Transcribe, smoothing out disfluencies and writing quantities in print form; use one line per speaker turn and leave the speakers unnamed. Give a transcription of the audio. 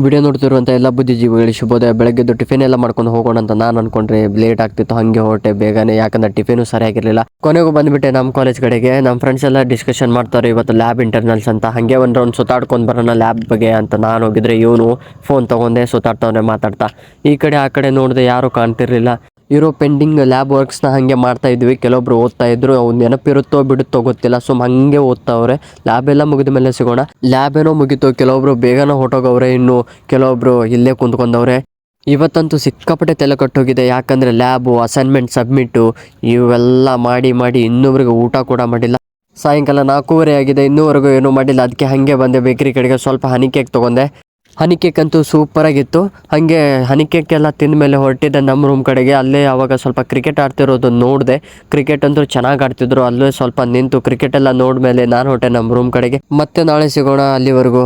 Video ನೋಡ್ತಿರುವಂಥ ಎಲ್ಲ ಬುದ್ಧಿಜೀವಿಗಳಿಗೆ ಶುಭೋದಯ. ಬೆಳಗ್ಗೆದ್ದು tiffin ಎಲ್ಲ ಮಾಡ್ಕೊಂಡು ಹೋಗೋಣ ಅಂತ ನಾನು ಅನ್ಕೊಂಡ್ರೆ ಲೇಟ್ ಆಗ್ತಿತ್ತು, ಹಾಗೆ ಹೊರಟೆ ಬೇಗನೆ, ಯಾಕಂದ್ರೆ ಟಿಫಿನು ಸರಿಯಾಗಿರಲಿಲ್ಲ. ಕೊನೆಗೂ ಬಂದುಬಿಟ್ಟೆ ನಮ್ಮ ಕಾಲೇಜ್ ಕಡೆಗೆ. ನಮ್ಮ ಫ್ರೆಂಡ್ಸ್ ಎಲ್ಲ ಡಿಸ್ಕಷನ್ ಮಾಡ್ತಾರೆ ಇವತ್ತು ಲ್ಯಾಬ್ ಇಂಟರ್ನಲ್ಸ್ ಅಂತ. ಹಾಗೆ ಒಂದು ರೌಂಡ್ ಸುತ್ತಾಡ್ಕೊಂಡು ಬರೋಣ ಲ್ಯಾಬ್ ಬಗ್ಗೆ ಅಂತ ನಾನು ಹೋಗಿದ್ರೆ ಇವನು ಫೋನ್ ತೊಗೊಂಡೆ ಸುತ್ತಾಡ್ತವನೆ ಮಾತಾಡ್ತಾ. ಈ ಕಡೆ ಆ ಕಡೆ ನೋಡಿದೆ, ಯಾರೂ ಕಾಣ್ತಿರ್ಲಿಲ್ಲ. ಇರೋ ಪೆಂಡಿಂಗ್ ಲ್ಯಾಬ್ ವರ್ಕ್ಸ್ನ ಹಾಗೆ ಮಾಡ್ತಾ ಇದ್ವಿ. ಕೆಲವೊಬ್ರು ಓದ್ತಾ ಇದ್ರು, ಅವ್ನು ನೆನಪಿರುತ್ತೋ ಬಿಡುತ್ತೋ ಗೊತ್ತಿಲ್ಲ, ಹಾಗೆ ಓದ್ತಾವ್ರೆ. ಲ್ಯಾಬ್ ಎಲ್ಲ ಮುಗಿದ ಮೇಲೆ ಸಿಗೋಣ. ಲ್ಯಾಬ್ ಏನೋ ಮುಗೀತು, ಕೆಲವೊಬ್ರು ಬೇಗನ ಹೊಟ್ಟೋಗವ್ರೆ, ಇನ್ನು ಕೆಲವೊಬ್ರು ಇಲ್ಲೇ ಕುಂತ್ಕೊಂಡವ್ರೆ. ಇವತ್ತಂತೂ ಸಿಕ್ಕಾಪಟ್ಟೆ ತಲೆ ಕಟ್ಟೋಗಿದೆ, ಯಾಕಂದರೆ ಲ್ಯಾಬು, ಅಸೈನ್ಮೆಂಟ್ ಸಬ್ಮಿಟ್ಟು ಇವೆಲ್ಲ ಮಾಡಿ ಇನ್ನೊಬ್ರಿಗೆ ಊಟ ಕೂಡ ಮಾಡಿಲ್ಲ. ಸಾಯಂಕಾಲ 4:30 ಆಗಿದೆ, ಇನ್ನೂವರೆಗೂ ಏನೂ ಮಾಡಿಲ್ಲ. ಅದಕ್ಕೆ ಹಾಗೆ ಬಂದೆ ಬೇಕ್ರಿ ಕಡೆಗೆ. ಸ್ವಲ್ಪ ಹನಿ ಕೇಕ್ ತೊಗೊಂಡೆ. ಹನಿ ಕೇಕ್ ಅಂತೂ ಸೂಪರಾಗಿತ್ತು. ಹಾಗೆ ಹನಿ ಕೇಕ್ ಎಲ್ಲ ತಿಂದ ಮೇಲೆ ಹೊರಟಿದ್ದೆ ನಮ್ಮ ರೂಮ್ ಕಡೆಗೆ. ಅಲ್ಲೇ ಆವಾಗ ಸ್ವಲ್ಪ ಕ್ರಿಕೆಟ್ ಆಡ್ತಿರೋದು ನೋಡಿದೆ. ಕ್ರಿಕೆಟ್ ಅಂತೂ ಚೆನ್ನಾಗಿ ಆಡ್ತಿದ್ರು. ಅಲ್ಲೇ ಸ್ವಲ್ಪ ನಿಂತು ಕ್ರಿಕೆಟ್ ಎಲ್ಲ ನೋಡ್ಮೇಲೆ ನಾನು ಹೊರಟೆ ನಮ್ಮ ರೂಮ್ ಕಡೆಗೆ. ಮತ್ತೆ ನಾಳೆ ಸಿಗೋಣ, ಅಲ್ಲಿವರೆಗೂ.